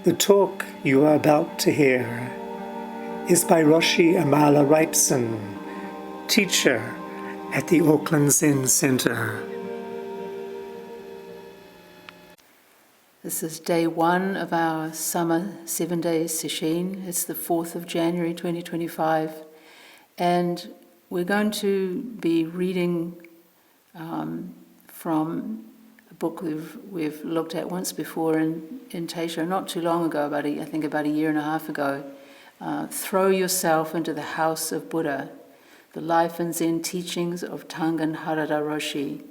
The talk you are about to hear is by Roshi Amala Ripson, teacher at the Auckland Zen Centre. This is day 1 of our summer 7-day sesshin. It's the 4th of January 2025, and we're going to be reading from a book we've looked at once before in Teisho, not too long ago, about a year and a half ago. Throw Yourself into the House of Buddha, the Life and Zen Teachings of Tangen Harada Roshi.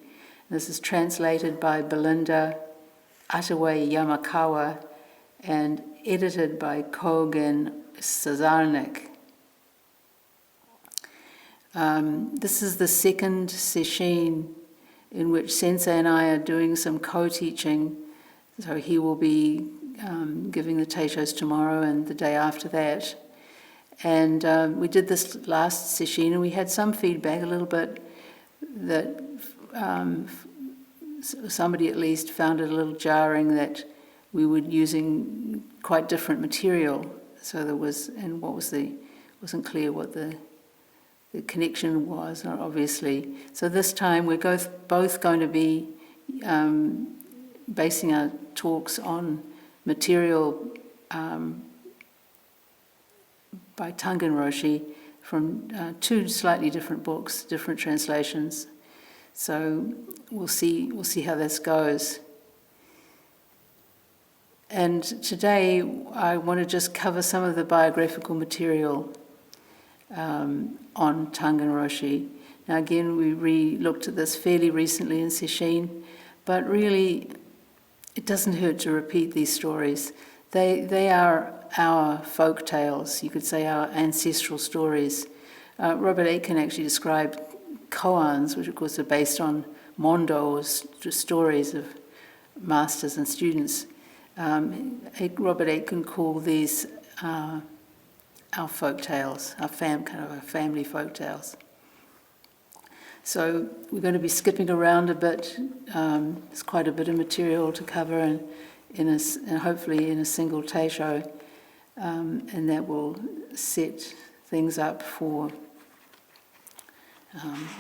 This is translated by Belenda Attaway Yamakawa and edited by Kogen Czarnik. This is the second sesshin in which Sensei and I are doing some co-teaching. So he will be giving the Teishos tomorrow and the day after that. And we did this last sesshin, and we had some feedback, a little bit, that somebody at least found it a little jarring that we were using quite different material. So there was, and wasn't clear what the connection was, obviously. So this time we're both going to be basing our talks on material by Tangen Roshi from 2 slightly different books, different translations. So we'll see how this goes. And today I want to just cover some of the biographical material on Tangen Roshi. Now again, we looked at this fairly recently in sesshin, but really it doesn't hurt to repeat these stories. They are our folk tales, you could say our ancestral stories. Robert Aitken actually described koans, which of course are based on mondo, stories of masters and students. Robert Aitken called these our folk tales, our family folk tales. So we're going to be skipping around a bit. There's quite a bit of material to cover, and hopefully in a single teisho, and that will set things up for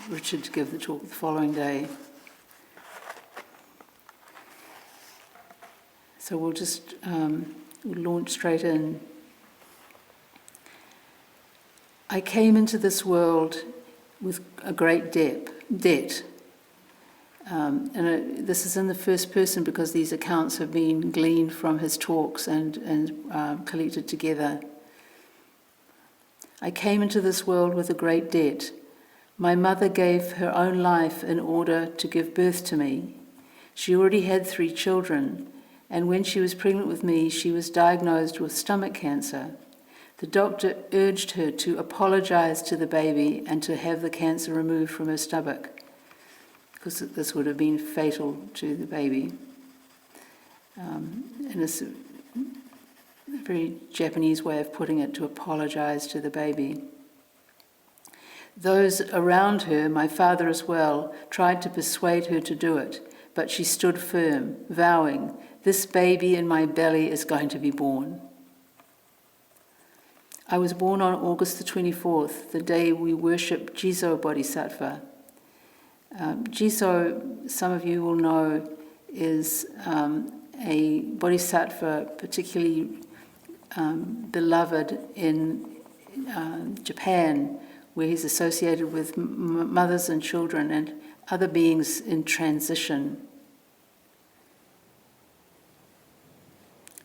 Richard to give the talk the following day. So we'll just we'll launch straight in. I came into this world with a great debt. This is in the first person because these accounts have been gleaned from his talks and collected together. I came into this world with a great debt. My mother gave her own life in order to give birth to me. She already had 3 children, and when she was pregnant with me, she was diagnosed with stomach cancer. The doctor urged her to apologize to the baby and to have the cancer removed from her stomach, because this would have been fatal to the baby. And it's a very Japanese way of putting it, to apologize to the baby. Those around her, my father as well, tried to persuade her to do it, but she stood firm, vowing, "This baby in my belly is going to be born." I was born on August the 24th, the day we worship Jizo Bodhisattva. Jizo, some of you will know, is a bodhisattva particularly beloved in Japan, where he's associated with mothers and children and other beings in transition.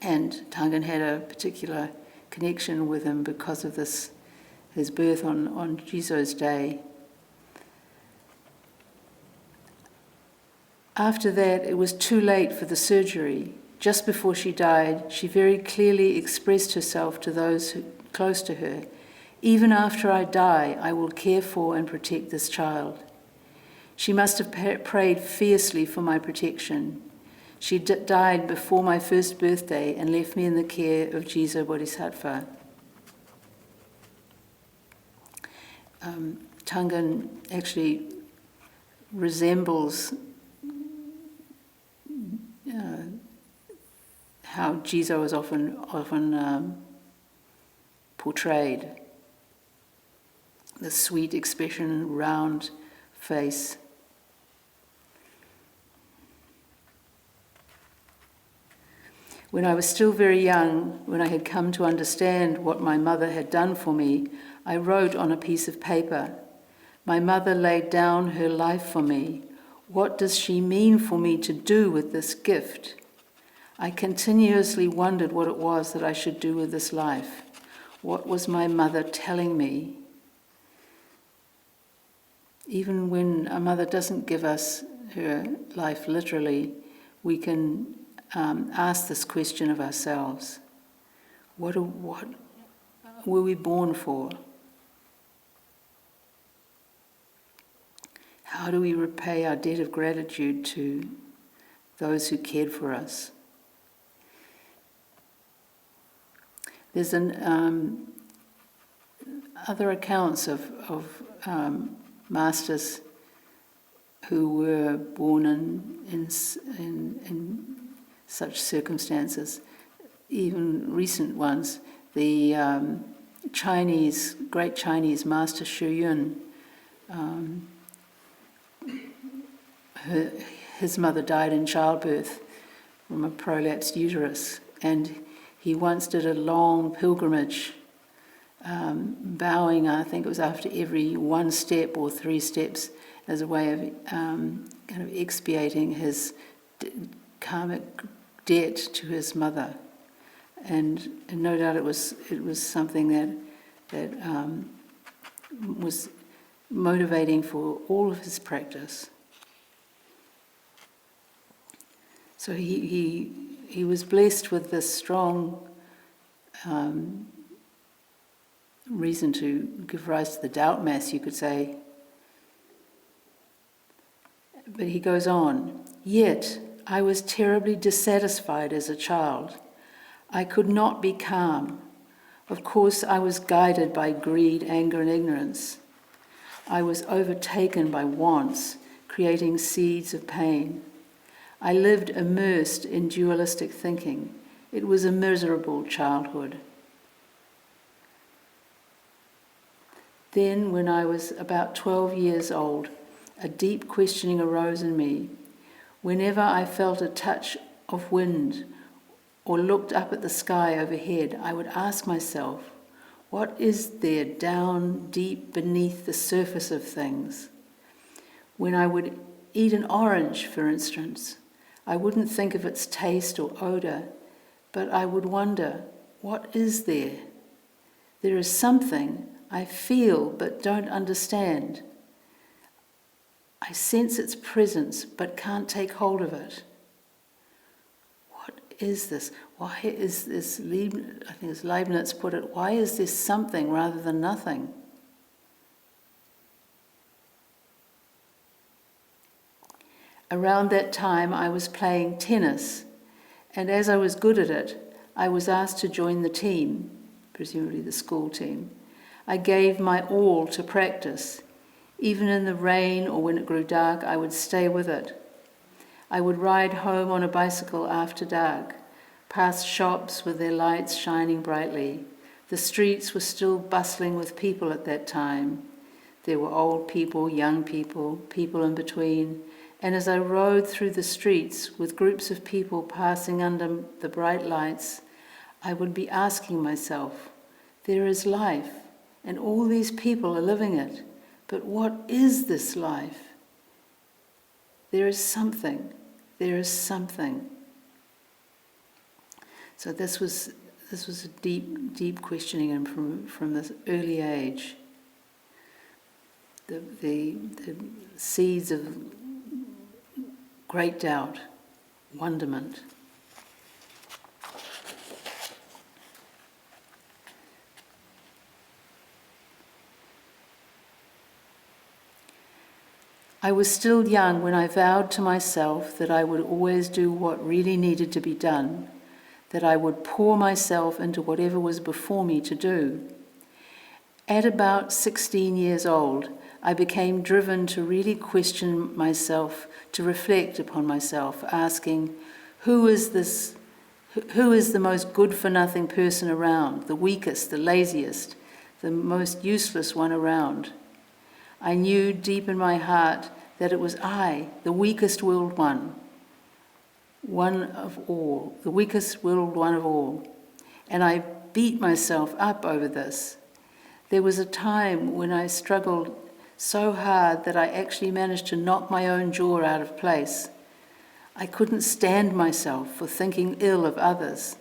And Tangen had a particular connection with him because of this, his birth on Jizo's day. After that, it was too late for the surgery. Just before she died, she very clearly expressed herself to those close to her. "Even after I die, I will care for and protect this child." She must have prayed fiercely for my protection. She died before my first birthday and left me in the care of Jizo Bodhisattva. Tangen. Tangen actually resembles how Jizo is often portrayed. The sweet expression, round face. When I was still very young, when I had come to understand what my mother had done for me, I wrote on a piece of paper, "My mother laid down her life for me. What does she mean for me to do with this gift?" I continuously wondered what it was that I should do with this life. What was my mother telling me? Even when a mother doesn't give us her life literally, we can ask this question of ourselves. What were we born for? How do we repay our debt of gratitude to those who cared for us? There's other accounts of masters who were born in such circumstances, even recent ones. The great Chinese master Xu Yun, his mother died in childbirth from a prolapsed uterus, and he once did a long pilgrimage, bowing, I think it was after every 1 step or 3 steps, as a way of kind of expiating his karmic debt to his mother. And no doubt it was something that was motivating for all of his practice. So he was blessed with this strong reason to give rise to the doubt mass, you could say. But he goes on, "Yet I was terribly dissatisfied as a child. I could not be calm. Of course, I was guided by greed, anger, and ignorance. I was overtaken by wants, creating seeds of pain. I lived immersed in dualistic thinking. It was a miserable childhood. Then, when I was about 12 years old, a deep questioning arose in me. Whenever I felt a touch of wind or looked up at the sky overhead, I would ask myself, what is there down deep beneath the surface of things? When I would eat an orange, for instance, I wouldn't think of its taste or odor, but I would wonder, what is there? There is something I feel but don't understand. I sense its presence but can't take hold of it. What is this? Why is this, I think as Leibniz put it, why is this something rather than nothing? Around that time I was playing tennis, and as I was good at it, I was asked to join the team, presumably the school team. I gave my all to practice. Even in the rain or when it grew dark, I would stay with it. I would ride home on a bicycle after dark, past shops with their lights shining brightly. The streets were still bustling with people at that time. There were old people, young people, people in between. And as I rode through the streets with groups of people passing under the bright lights, I would be asking myself, there is life, and all these people are living it. But what is this life? There is something. There is something. So this was a deep, deep questioning, and from this early age, the seeds of great doubt, wonderment. I was still young when I vowed to myself that I would always do what really needed to be done, that I would pour myself into whatever was before me to do. At about 16 years old, I became driven to really question myself, to reflect upon myself, asking, who is this Who is the most good-for-nothing person around, the weakest, the laziest, the most useless one around? I knew deep in my heart that it was I, the weakest-willed one of all, the weakest-willed one of all. And I beat myself up over this. There was a time when I struggled so hard that I actually managed to knock my own jaw out of place. I couldn't stand myself for thinking ill of others.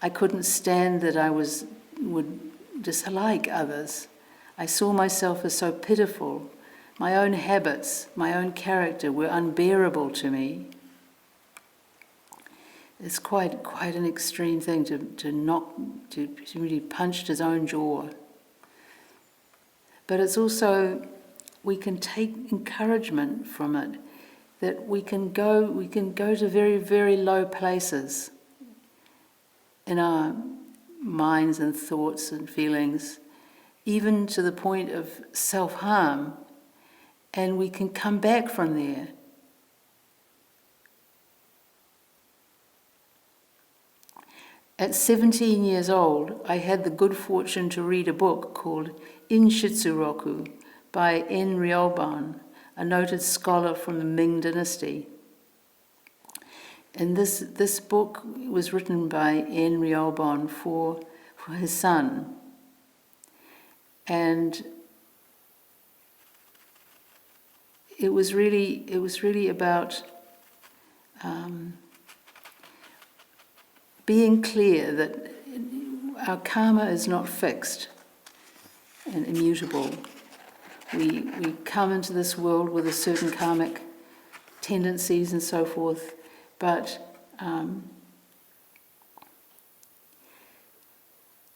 I couldn't stand that I would dislike others. I saw myself as so pitiful. My own habits, my own character were unbearable to me. It's quite an extreme thing to really punch his own jaw. But it's also, we can take encouragement from it, that we can go to very, very low places in our minds and thoughts and feelings, even to the point of self-harm, and we can come back from there. At 17 years old, I had the good fortune to read a book called Inshitsuroku by En Ryoban, a noted scholar from the Ming Dynasty. And this book was written by En Ryoban for his son. And it was really about being clear that our karma is not fixed and immutable. We come into this world with a certain karmic tendencies and so forth, but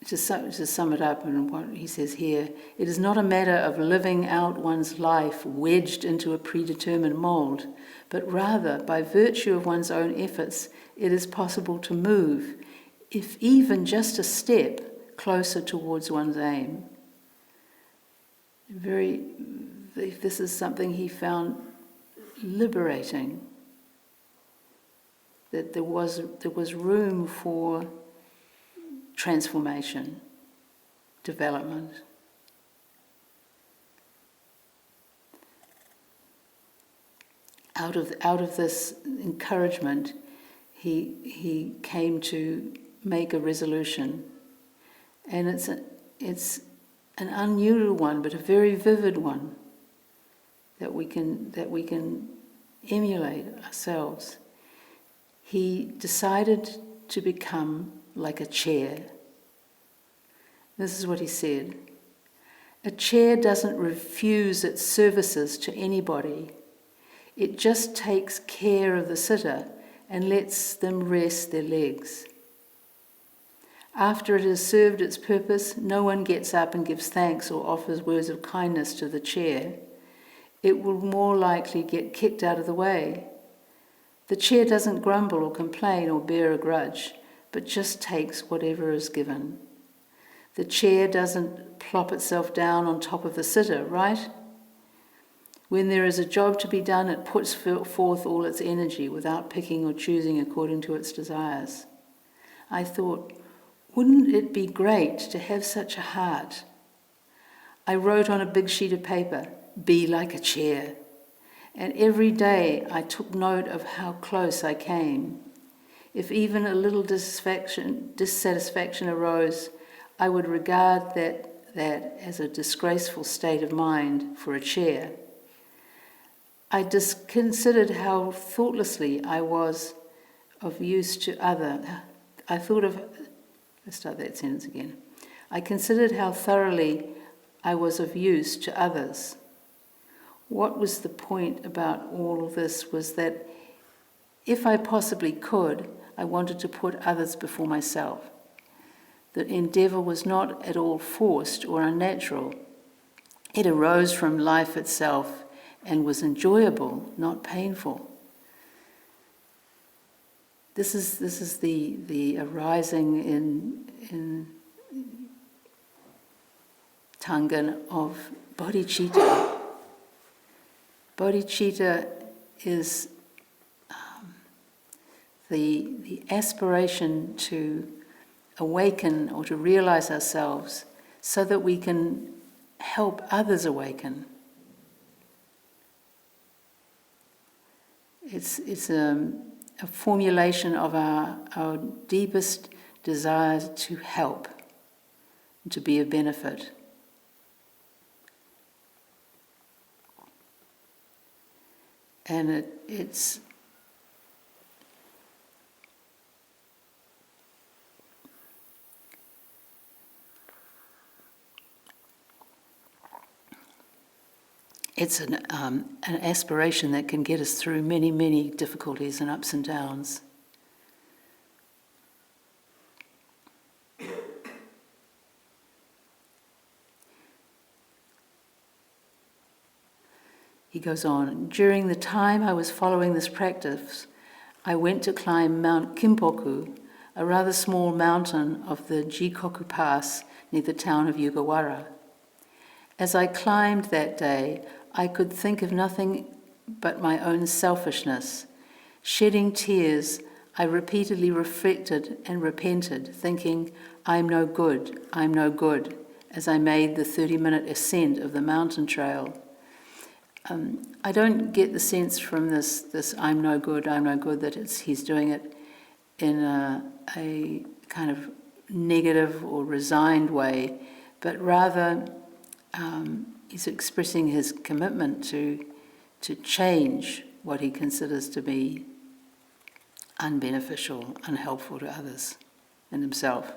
to sum it up in what he says here, it is not a matter of living out one's life wedged into a predetermined mould, but rather, by virtue of one's own efforts, it is possible to move, if even just a step, closer towards one's aim. This is something he found liberating, that there was room for transformation, development. Out of this encouragement, he came to make a resolution, and it's an unusual one, but a very vivid one that we can emulate ourselves. He decided to become like a chair. This is what he said. A chair doesn't refuse its services to anybody. It just takes care of the sitter and lets them rest their legs. After it has served its purpose, no one gets up and gives thanks or offers words of kindness to the chair. It will more likely get kicked out of the way. The chair doesn't grumble or complain or bear a grudge, but just takes whatever is given. The chair doesn't plop itself down on top of the sitter, right? When there is a job to be done, it puts forth all its energy without picking or choosing according to its desires. I thought, wouldn't it be great to have such a heart? I wrote on a big sheet of paper, "Be like a chair." And every day I took note of how close I came. If even a little dissatisfaction arose, I would regard that as a disgraceful state of mind for a chair. I considered how thoughtlessly I was of use to others. Let's start that sentence again. I considered how thoroughly I was of use to others. What was the point about all of this was that if I possibly could, I wanted to put others before myself. The endeavour was not at all forced or unnatural. It arose from life itself and was enjoyable, not painful. This is the arising in Tangen of bodhicitta. Bodhicitta is the aspiration to awaken or to realize ourselves so that we can help others awaken. It's a formulation of our deepest desire to help, to be of benefit. And it's an aspiration that can get us through many, many difficulties and ups and downs. He goes on, during the time I was following this practice, I went to climb Mount Kimpoku, a rather small mountain of the Jikoku Pass near the town of Yugawara. As I climbed that day, I could think of nothing but my own selfishness. Shedding tears, I repeatedly reflected and repented, thinking, I'm no good, as I made the 30-minute ascent of the mountain trail. I don't get the sense from this I'm no good, that he's doing it in a kind of negative or resigned way, but rather he's expressing his commitment to change what he considers to be unbeneficial, unhelpful to others and himself.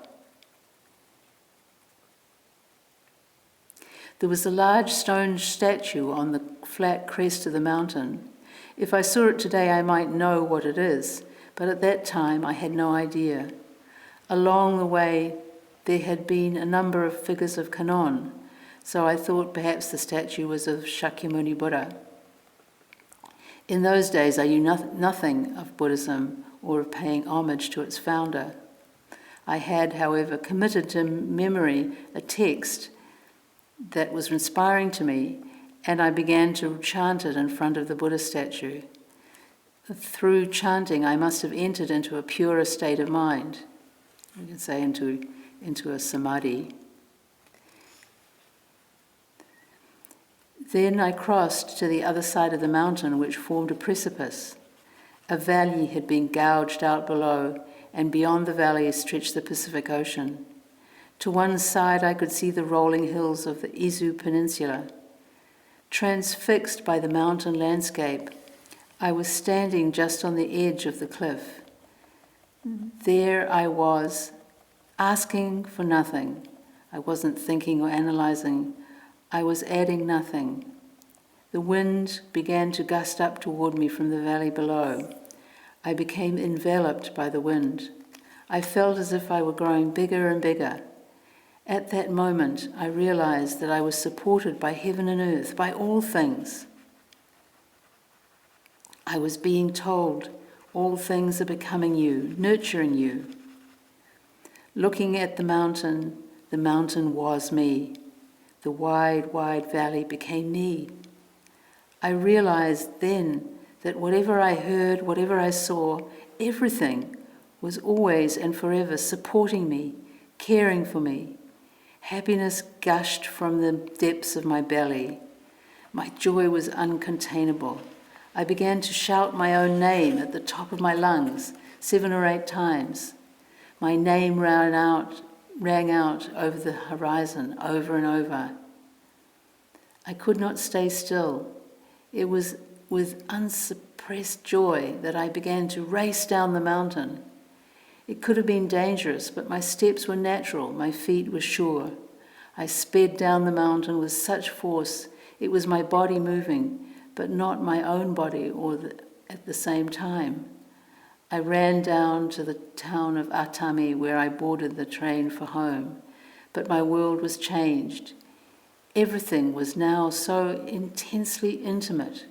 There was a large stone statue on the flat crest of the mountain. If I saw it today, I might know what it is, but at that time I had no idea. Along the way, there had been a number of figures of Kannon, so I thought perhaps the statue was of Shakyamuni Buddha. In those days, I knew nothing of Buddhism or of paying homage to its founder. I had, however, committed to memory a text that was inspiring to me, and I began to chant it in front of the Buddha statue. Through chanting, I must have entered into a purer state of mind. You could say into a samadhi. Then I crossed to the other side of the mountain, which formed a precipice. A valley had been gouged out below, and beyond the valley stretched the Pacific Ocean. To one side I could see the rolling hills of the Izu Peninsula. Transfixed by the mountain landscape, I was standing just on the edge of the cliff. There I was, asking for nothing. I wasn't thinking or analyzing. I was adding nothing. The wind began to gust up toward me from the valley below. I became enveloped by the wind. I felt as if I were growing bigger and bigger. At that moment, I realized that I was supported by heaven and earth, by all things. I was being told, all things are becoming you, nurturing you. Looking at the mountain was me. The wide, wide valley became me. I realized then that whatever I heard, whatever I saw, everything was always and forever supporting me, caring for me. Happiness gushed from the depths of my belly. My joy was uncontainable. I began to shout my own name at the top of my lungs 7 or 8 times. My name rang out over the horizon, over and over. I could not stay still. It was with unsuppressed joy that I began to race down the mountain. It could have been dangerous, but my steps were natural, my feet were sure. I sped down the mountain with such force, it was my body moving, but not my own body at the same time. I ran down to the town of Atami, where I boarded the train for home, but my world was changed. Everything was now so intensely intimate.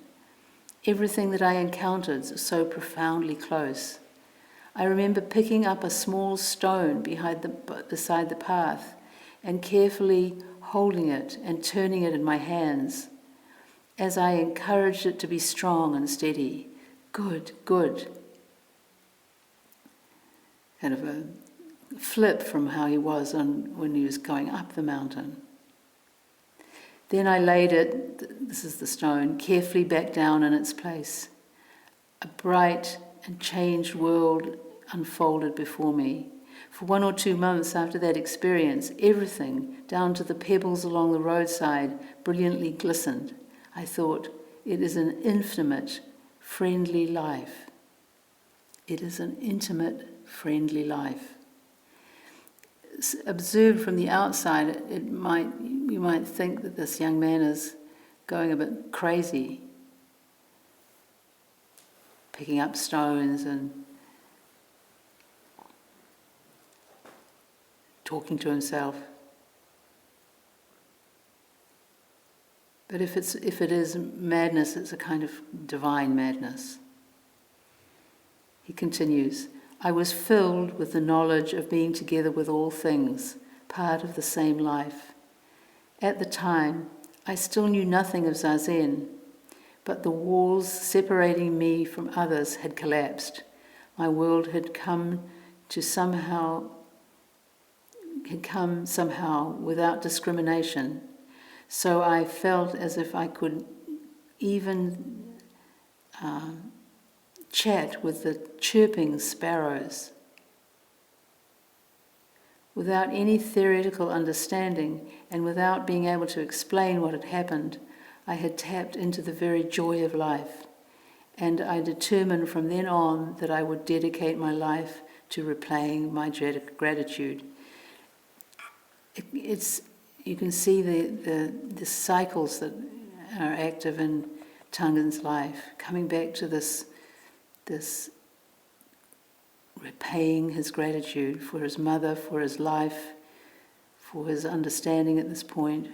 Everything that I encountered so profoundly close. I remember picking up a small stone beside the path and carefully holding it and turning it in my hands as I encouraged it to be strong and steady. Good, good. kind of a flip from how he was when he was going up the mountain. Then I laid it, this is the stone, carefully back down in its place. A bright and changed world unfolded before me. For 1 or 2 months after that experience, everything, down to the pebbles along the roadside, brilliantly glistened. I thought, it is an intimate, friendly life. It is an intimate, friendly life. Observed from the outside, you might think that this young man is going a bit crazy, picking up stones and talking to himself. But if it is madness, it's a kind of divine madness. He continues, I was filled with the knowledge of being together with all things, part of the same life. At the time, I still knew nothing of Zazen, but the walls separating me from others had collapsed. My world had come somehow without discrimination. So I felt as if I could even chat with the chirping sparrows. Without any theoretical understanding and without being able to explain what had happened, I had tapped into the very joy of life. And I determined from then on that I would dedicate my life to replaying my gratitude. You can see the cycles that are active in Tangen's life, coming back to this repaying his gratitude for his mother, for his life, for his understanding at this point.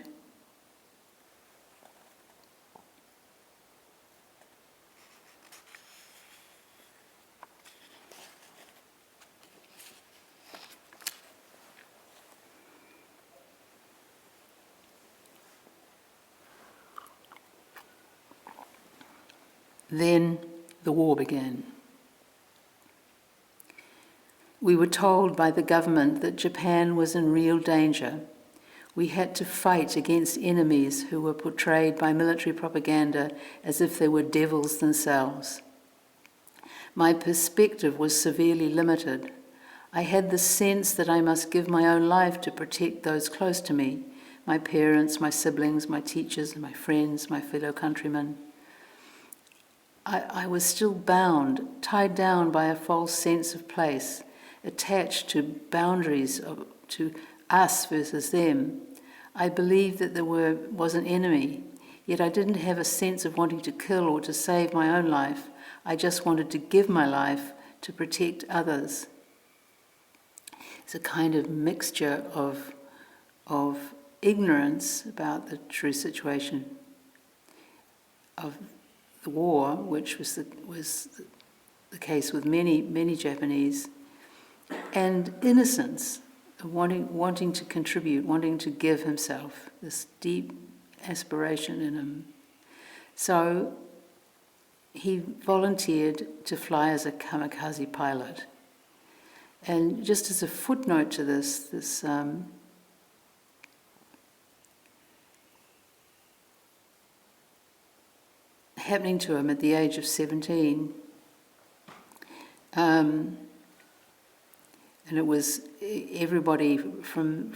Then the war began. We were told by the government that Japan was in real danger. We had to fight against enemies who were portrayed by military propaganda as if they were devils themselves. My perspective was severely limited. I had the sense that I must give my own life to protect those close to me, my parents, my siblings, my teachers, my friends, my fellow countrymen. I was still bound, tied down by a false sense of place, attached to boundaries to us versus them. I believed that there was an enemy, yet I didn't have a sense of wanting to kill or to save my own life. I just wanted to give my life to protect others. It's a kind of mixture of ignorance about the true situation of the war, which was the case with many Japanese, and innocence, wanting to contribute, wanting to give himself, this deep aspiration in him. So he volunteered to fly as a kamikaze pilot. And just as a footnote to this happening to him at the age of 17, and it was everybody from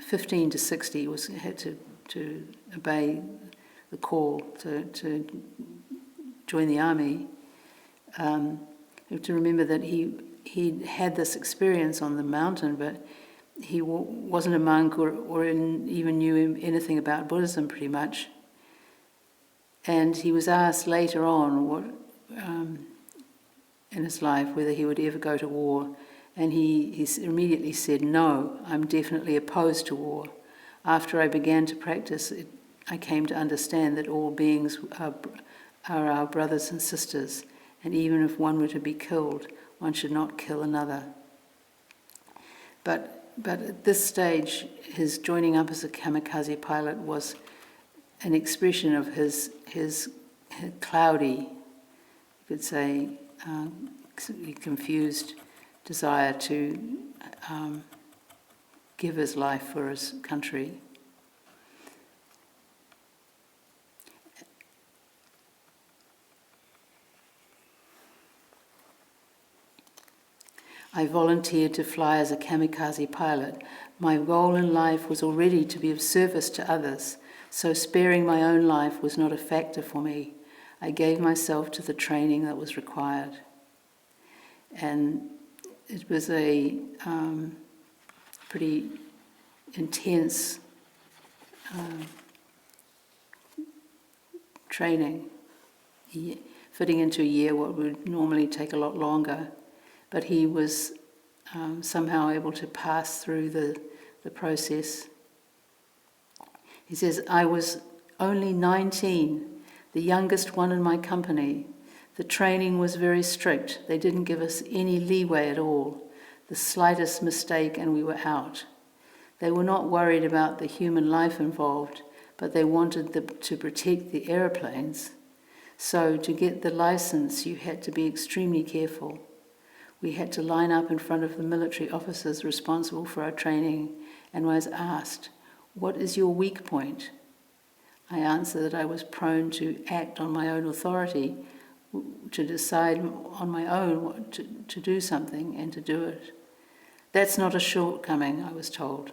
15 to 60 had to obey the call to join the army. You have to remember that he had this experience on the mountain, but he wasn't a monk or even knew anything about Buddhism pretty much. And he was asked later on in his life whether he would ever go to war. And he immediately said, no, I'm definitely opposed to war. After I began to practice, I came to understand that all beings are our brothers and sisters, and even if one were to be killed, one should not kill another. But at this stage, his joining up as a kamikaze pilot was an expression of his cloudy, you could say, confused desire to give his life for his country. I volunteered to fly as a kamikaze pilot. My goal in life was already to be of service to others, so sparing my own life was not a factor for me. I gave myself to the training that was required. And it was a pretty intense training, fitting into a year what would normally take a lot longer. But he was somehow able to pass through the process. He says, I was only 19, the youngest one in my company. The training was very strict. They didn't give us any leeway at all. The slightest mistake and we were out. They were not worried about the human life involved, but they wanted to protect the aeroplanes. So to get the license, you had to be extremely careful. We had to line up in front of the military officers responsible for our training and was asked, what is your weak point? I answered that I was prone to act on my own authority, to decide on my own to do something and to do it. That's not a shortcoming, I was told.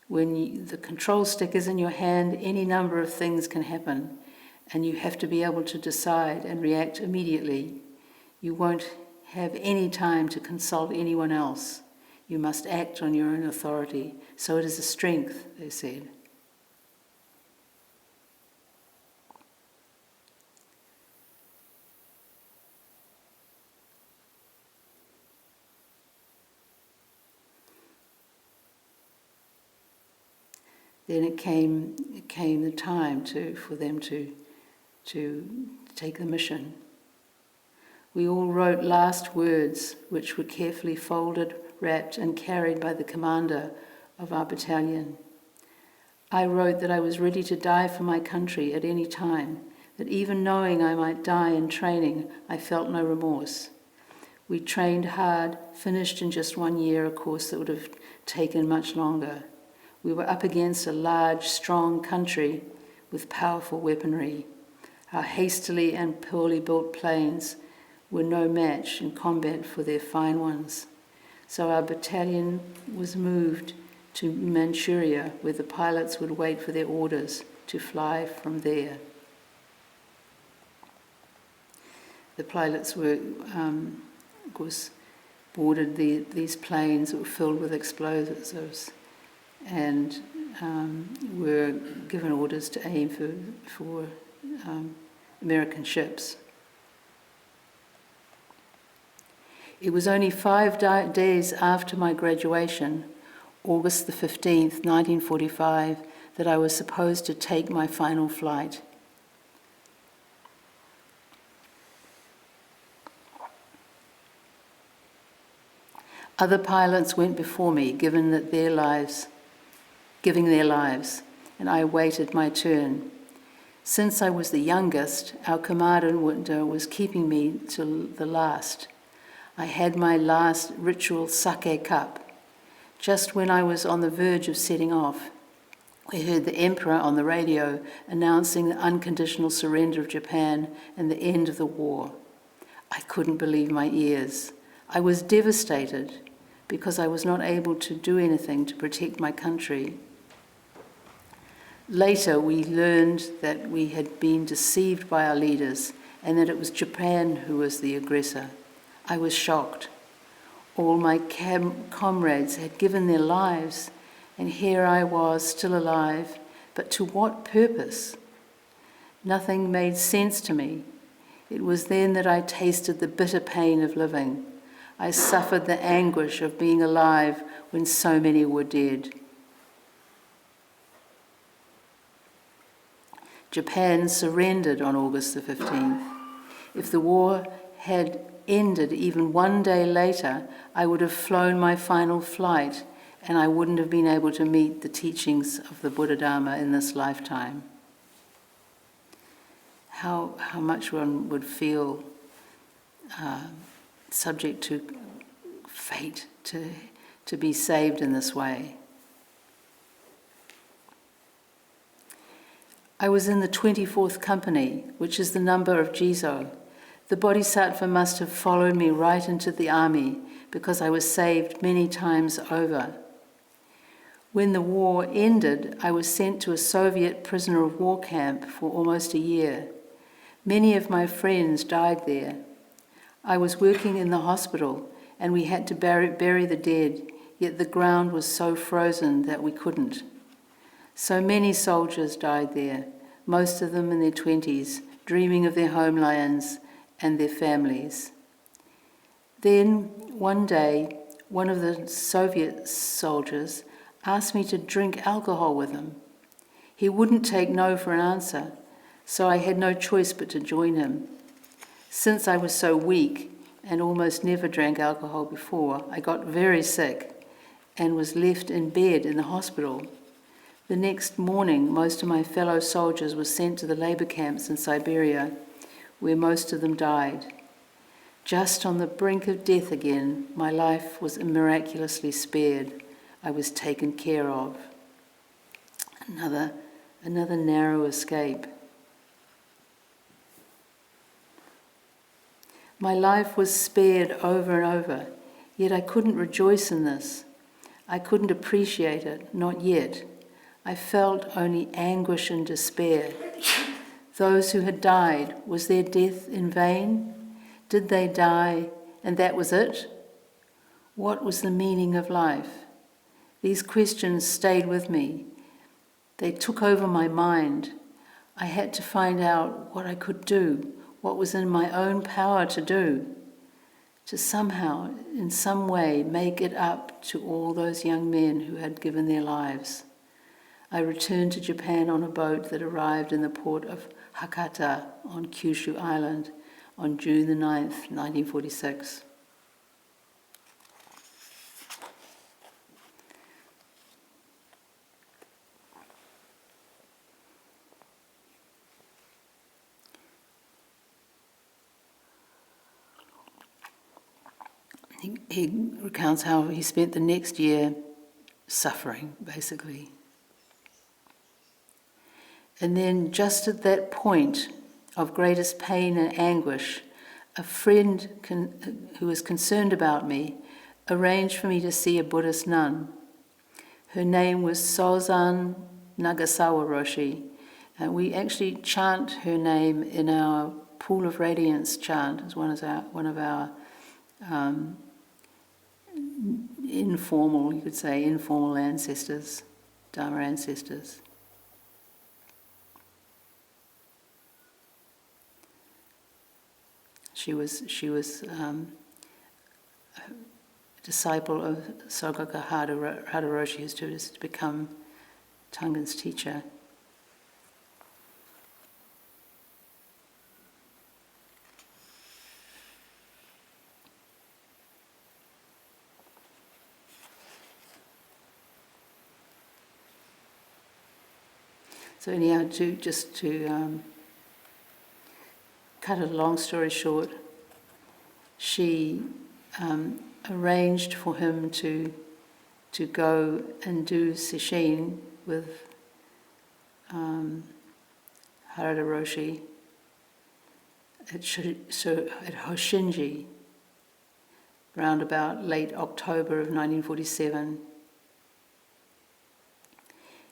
When the control stick is in your hand, any number of things can happen, and you have to be able to decide and react immediately. You won't have any time to consult anyone else. You must act on your own authority. So it is a strength, they said. Then it came the time for them to take the mission. We all wrote last words, which were carefully folded, wrapped, and carried by the commander of our battalion. I wrote that I was ready to die for my country at any time, that even knowing I might die in training, I felt no remorse. We trained hard, finished in just 1 year a course that would have taken much longer. We were up against a large, strong country with powerful weaponry. Our hastily and poorly built planes were no match in combat for their fine ones. So our battalion was moved to Manchuria, where the pilots would wait for their orders to fly from there. The pilots were, of course, boarded these planes that were filled with explosives and were given orders to aim for American ships. It was only 5 days after my graduation, August the 15th, 1945, that I was supposed to take my final flight. Other pilots went before me, giving their lives, and I waited my turn. Since I was the youngest, our commander was keeping me till the last. I had my last ritual sake cup. Just when I was on the verge of setting off, we heard the emperor on the radio announcing the unconditional surrender of Japan and the end of the war. I couldn't believe my ears. I was devastated because I was not able to do anything to protect my country. Later, we learned that we had been deceived by our leaders and that it was Japan who was the aggressor. I was shocked. All my comrades had given their lives, and here I was, still alive, but to what purpose? Nothing made sense to me. It was then that I tasted the bitter pain of living. I suffered the anguish of being alive when so many were dead. Japan surrendered on August the 15th. If the war had ended even 1 day later, I would have flown my final flight and I wouldn't have been able to meet the teachings of the Buddha Dharma in this lifetime. How much one would feel subject to fate to be saved in this way. I was in the 24th company, which is the number of Jizo. The Bodhisattva must have followed me right into the army because I was saved many times over. When the war ended, I was sent to a Soviet prisoner of war camp for almost a year. Many of my friends died there. I was working in the hospital and we had to bury the dead, yet the ground was so frozen that we couldn't. So many soldiers died there, most of them in their 20s, dreaming of their homelands and their families. Then, one day, one of the Soviet soldiers asked me to drink alcohol with him. He wouldn't take no for an answer, so I had no choice but to join him. Since I was so weak and almost never drank alcohol before, I got very sick and was left in bed in the hospital. The next morning, most of my fellow soldiers were sent to the labor camps in Siberia, where most of them died. Just on the brink of death again, my life was miraculously spared. I was taken care of. Another narrow escape. My life was spared over and over, yet I couldn't rejoice in this. I couldn't appreciate it, not yet. I felt only anguish and despair. Those who had died, was their death in vain? Did they die and that was it? What was the meaning of life? These questions stayed with me. They took over my mind. I had to find out what I could do, what was in my own power to do, to somehow, in some way, make it up to all those young men who had given their lives. I returned to Japan on a boat that arrived in the port of Hakata on Kyushu Island on June the 9th, 1946. He recounts how he spent the next year suffering, basically. And then just at that point of greatest pain and anguish, a friend who was concerned about me arranged for me to see a Buddhist nun. Her name was Sozan Nagasawa Roshi, and we actually chant her name in our Pool of Radiance chant as one of our informal, you could say, informal ancestors, Dharma ancestors. She was a disciple of Sogoka Harada Roshi, who's to become Tangen's teacher. So anyhow, to cut a long story short, she arranged for him to go and do sesshin with Harada Roshi at Hoshinji, round about late October of 1947.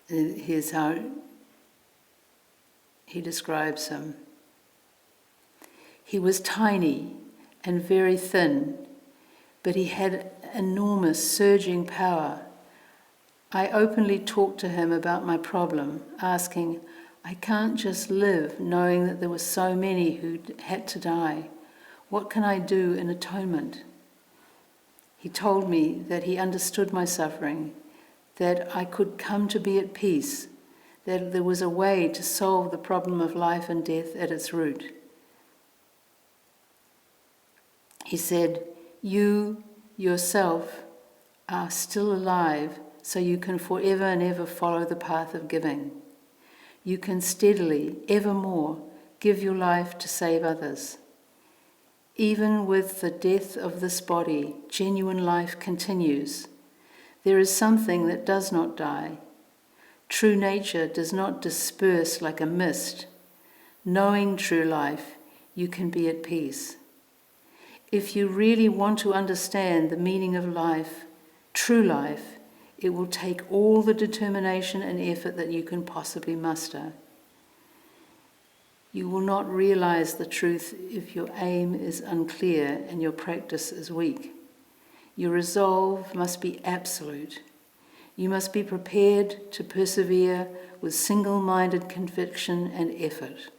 And here's how he describes him. He was tiny and very thin, but he had enormous surging power. I openly talked to him about my problem, asking, I can't just live knowing that there were so many who had to die. What can I do in atonement? He told me that he understood my suffering, that I could come to be at peace, that there was a way to solve the problem of life and death at its root. He said, you yourself are still alive, so you can forever and ever follow the path of giving. You can steadily, ever more, give your life to save others. Even with the death of this body, genuine life continues. There is something that does not die. True nature does not disperse like a mist. Knowing true life, you can be at peace. If you really want to understand the meaning of life, true life, it will take all the determination and effort that you can possibly muster. You will not realize the truth if your aim is unclear and your practice is weak. Your resolve must be absolute. You must be prepared to persevere with single-minded conviction and effort.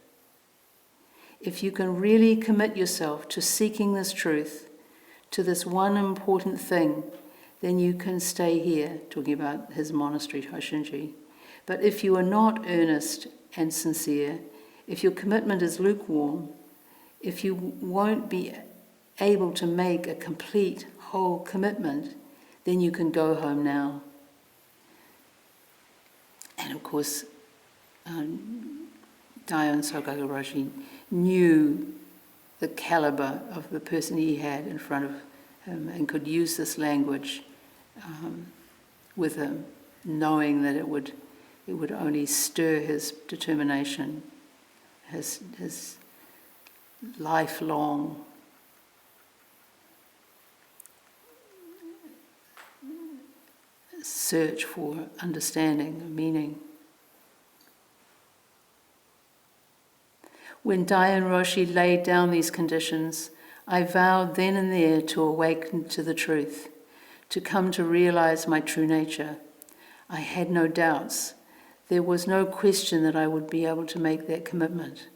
If you can really commit yourself to seeking this truth, to this one important thing, then you can stay here, talking about his monastery, Hoshinji. But if you are not earnest and sincere, if your commitment is lukewarm, if you won't be able to make a complete, whole commitment, then you can go home now. And of course, Dayan Sogaku Roshi knew the caliber of the person he had in front of him and could use this language with him, knowing that it would only stir his determination, his lifelong search for understanding and meaning. When Dayan Roshi laid down these conditions, I vowed then and there to awaken to the truth, to come to realize my true nature. I had no doubts. There was no question that I would be able to make that commitment.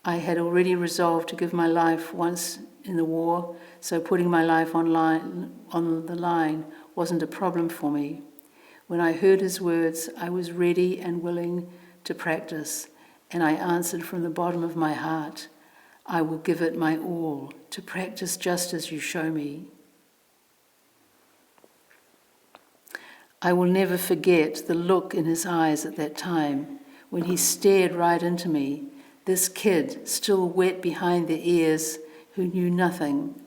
I had already resolved to give my life once in the war, so putting my life on the line wasn't a problem for me. When I heard his words, I was ready and willing to practice, and I answered from the bottom of my heart, I will give it my all to practice just as you show me. I will never forget the look in his eyes at that time when he stared right into me, this kid still wet behind the ears who knew nothing,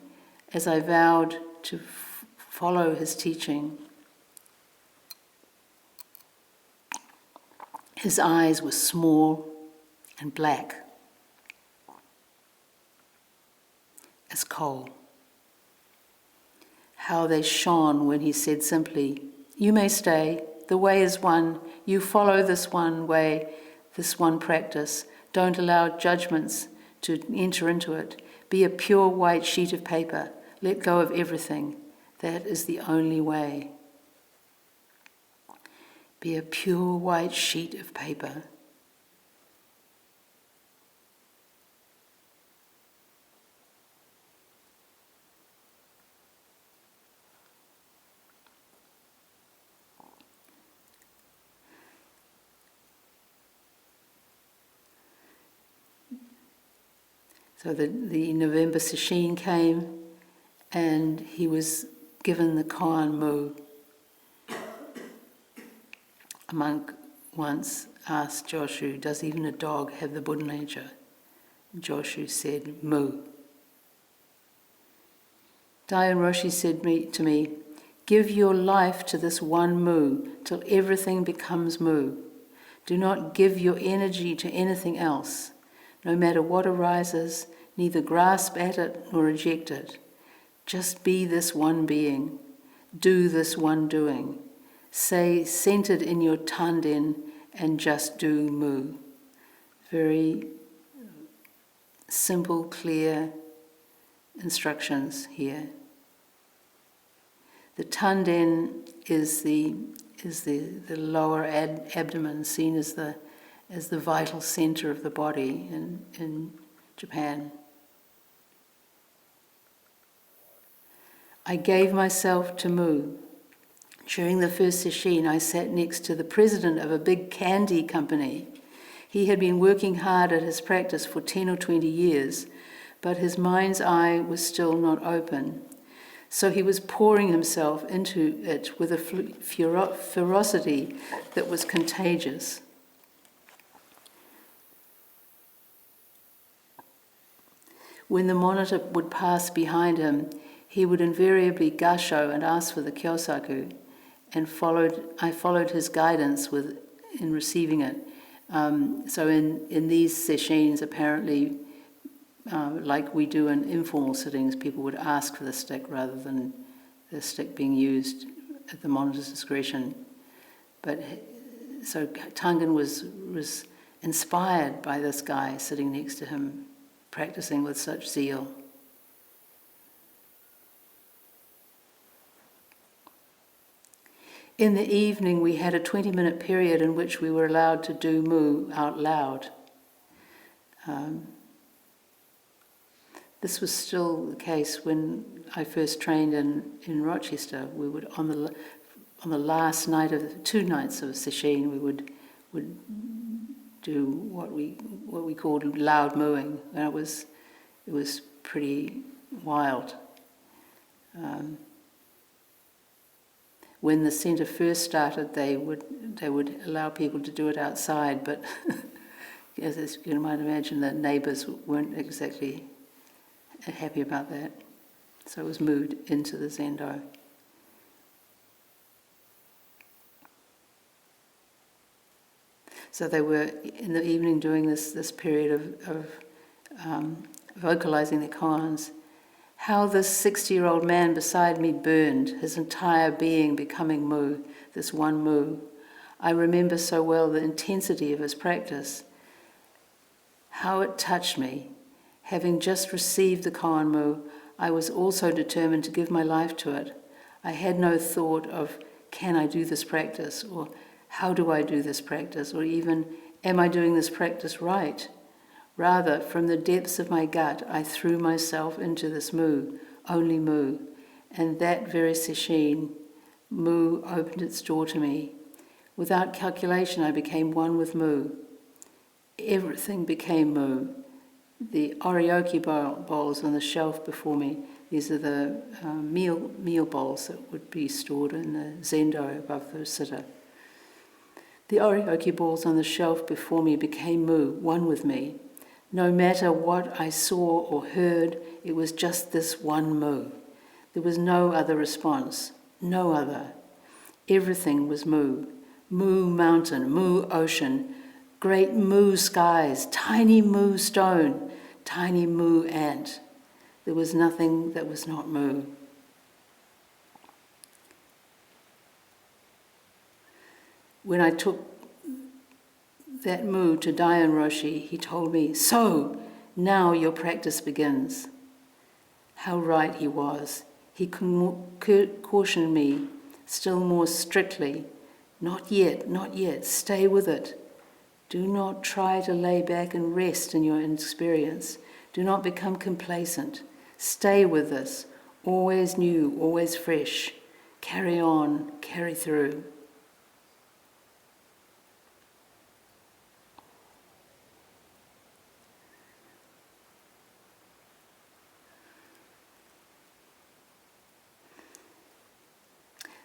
as I vowed to follow his teaching. His eyes were small and black as coal. How they shone when he said simply, you may stay, the way is one, you follow this one way, this one practice, don't allow judgments to enter into it, be a pure white sheet of paper, let go of everything, that is the only way. Be a pure white sheet of paper. So the November Sesshin came and he was given the koan mu. A monk once asked Joshu, does even a dog have the Buddha nature? Joshu said, mu. Dayan Roshi said to me, give your life to this one mu till everything becomes mu. Do not give your energy to anything else. No matter what arises, neither grasp at it nor reject it. Just be this one being. Do this one doing. Say centered in your Tangen and just do mu. Very simple, clear instructions here. The Tangen is the lower abdomen, seen as the vital center of the body in Japan. I gave myself to mu. During the first sesshin, I sat next to the president of a big candy company. He had been working hard at his practice for 10 or 20 years, but his mind's eye was still not open. So he was pouring himself into it with a ferocity that was contagious. When the monitor would pass behind him, he would invariably gasho and ask for the kyosaku, and I followed his guidance in receiving it. So in these sessions, apparently, like we do in informal sittings, people would ask for the stick rather than the stick being used at the monitor's discretion. But so Tangen was inspired by this guy sitting next to him, practicing with such zeal. In the evening, we had a 20-minute period in which we were allowed to do mu out loud. This was still the case when I first trained in Rochester. We would, on the last night of 2 nights of sesshin, we would do what we called loud mooing, and it was pretty wild. When the centre first started, they would allow people to do it outside, but as you might imagine, the neighbours weren't exactly happy about that. So it was moved into the zendo. So they were in the evening doing this period of vocalizing their koans. How this 60-year-old man beside me burned, his entire being becoming mu, this one mu. I remember so well the intensity of his practice. How it touched me. Having just received the koan mu, I was also determined to give my life to it. I had no thought of, can I do this practice? Or how do I do this practice? Or even, am I doing this practice right? Rather, from the depths of my gut, I threw myself into this mu, only mu. And that very sesshin, mu opened its door to me. Without calculation, I became one with mu. Everything became mu. The oryoki bowls on the shelf before me, these are the meal bowls that would be stored in the zendo above the sitter. The oryoki bowls on the shelf before me became mu, one with me. No matter what I saw or heard, it was just this one mu. There was no other response, no other. Everything was mu. Mu mountain, mu ocean, great mu skies, tiny mu stone, tiny mu ant. There was nothing that was not mu. When I took that mu to Dayan Roshi, he told me, so, now your practice begins. How right he was. He cautioned me still more strictly, not yet, stay with it. Do not try to lay back and rest in your experience. Do not become complacent. Stay with this, always new, always fresh. Carry on, carry through.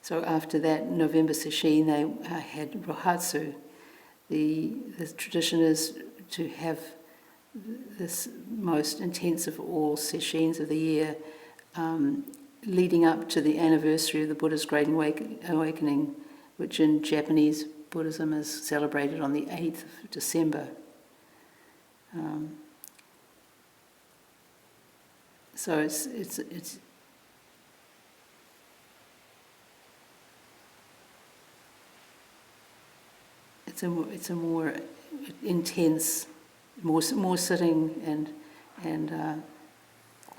So after that November sesshin, they had rohatsu. The tradition is to have this most intense of all sesshins of the year, leading up to the anniversary of the Buddha's Great Awakening, which in Japanese Buddhism is celebrated on the 8th of December. So it's a more intense, more sitting and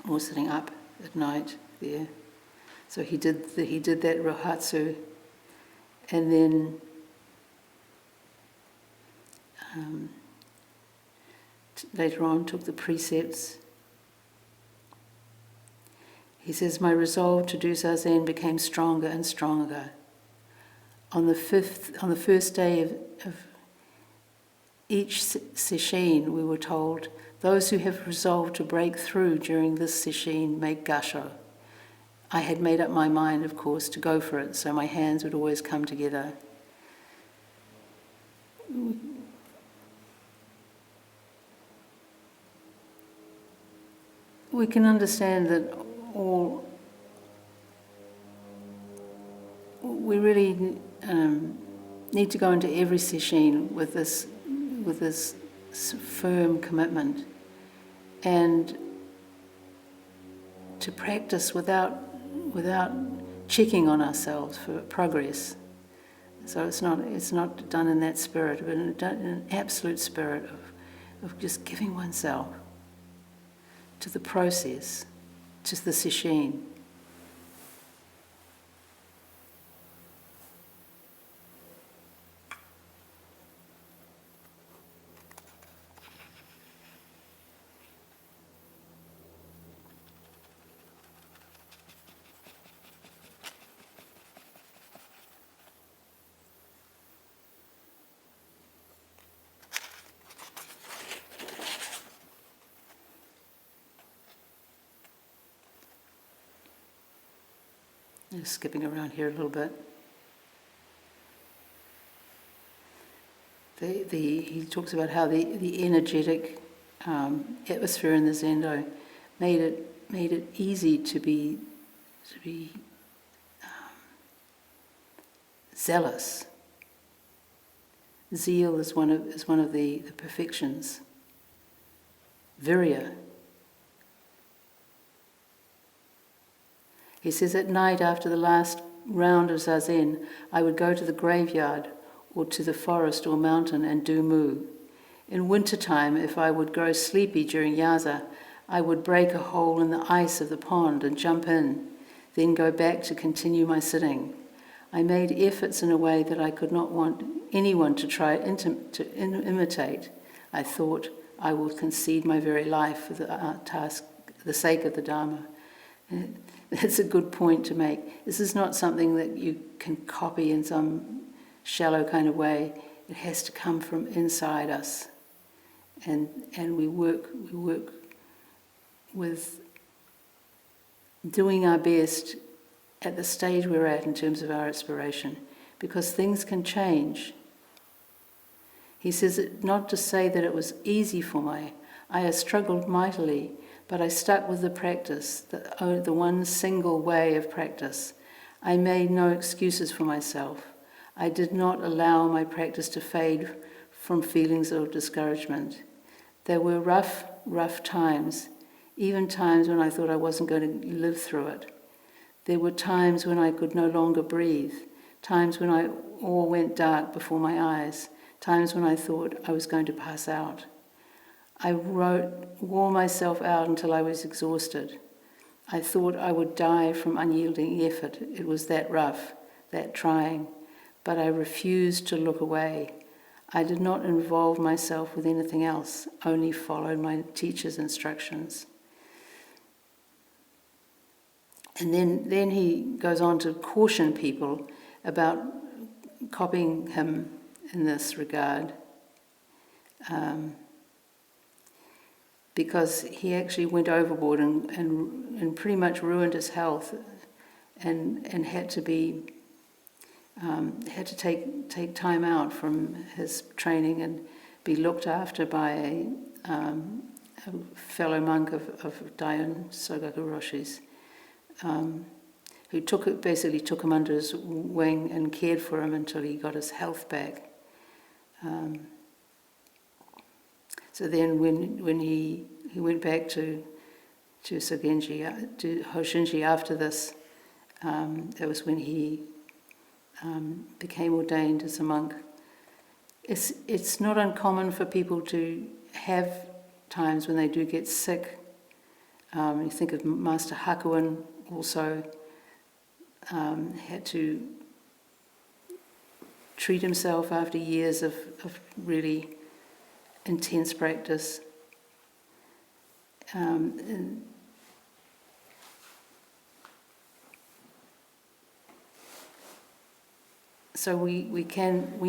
more sitting up at night there. So he did that rohatsu, and then later on took the precepts. He says, my resolve to do zazen became stronger and stronger. On the first day of each sesshin, we were told, those who have resolved to break through during this sesshin make gasho. I had made up my mind, of course, to go for it, so my hands would always come together. we can understand that we really need to go into every session with this firm commitment, and to practice without checking on ourselves for progress. So it's not done in that spirit, but done in an absolute spirit of just giving oneself to the process, to the sesshin. Just skipping around here a little bit. He talks about how the energetic atmosphere in the Zendo made it easy to be zealous. Zeal is one of the perfections. Virya. He says, at night after the last round of zazen, I would go to the graveyard or to the forest or mountain and do mu. In wintertime, if I would grow sleepy during yaza, I would break a hole in the ice of the pond and jump in, then go back to continue my sitting. I made efforts in a way that I could not want anyone to try to imitate. I thought, I will concede my very life for the task, the sake of the Dharma. That's a good point to make. This is not something that you can copy in some shallow kind of way. It has to come from inside us, and we work with doing our best at the stage we're at in terms of our aspiration, because things can change. He says it not to say that it was easy for me. I struggled mightily, but I stuck with the practice, the one single way of practice. I made no excuses for myself. I did not allow my practice to fade from feelings of discouragement. There were rough times, even times when I thought I wasn't going to live through it. There were times when I could no longer breathe, times when all went dark before my eyes, times when I thought I was going to pass out. I wore myself out until I was exhausted. I thought I would die from unyielding effort. It was that rough, that trying, but I refused to look away. I did not involve myself with anything else, only followed my teacher's instructions. And then he goes on to caution people about copying him in this regard. Because he actually went overboard and pretty much ruined his health, and had to take time out from his training and be looked after by a fellow monk of Dayan Sogaku Roshi's, who basically took him under his wing and cared for him until he got his health back. So then when he went back to Sogenji, to Hoshinji after this, that was when he became ordained as a monk. It's not uncommon for people to have times when they do get sick. You think of Master Hakuin also had to treat himself after years of really intense practice. So we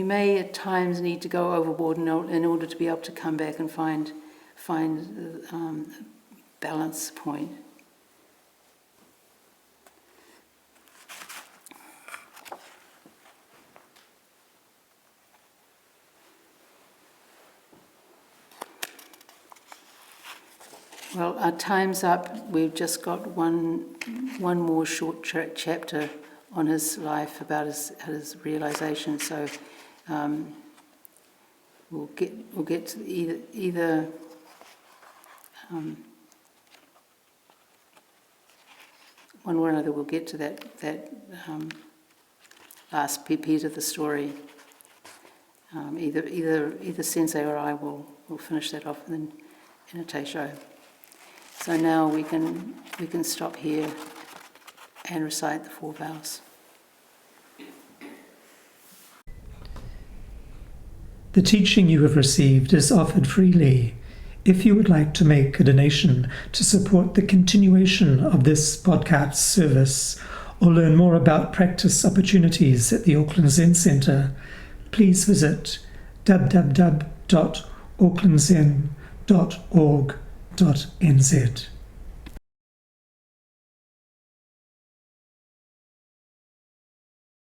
may at times need to go overboard in order to be able to come back and find balance point. Well, our time's up. We've just got one more short chapter on his life about his realization. So we'll get to either one way or another. We'll get to that last piece of the story. Either Sensei or I will finish that off in a teisho. So now we can stop here and recite the 4 vows. The teaching you have received is offered freely. If you would like to make a donation to support the continuation of this podcast service or learn more about practice opportunities at the Auckland Zen Centre, please visit www.aucklandzen.org.nz.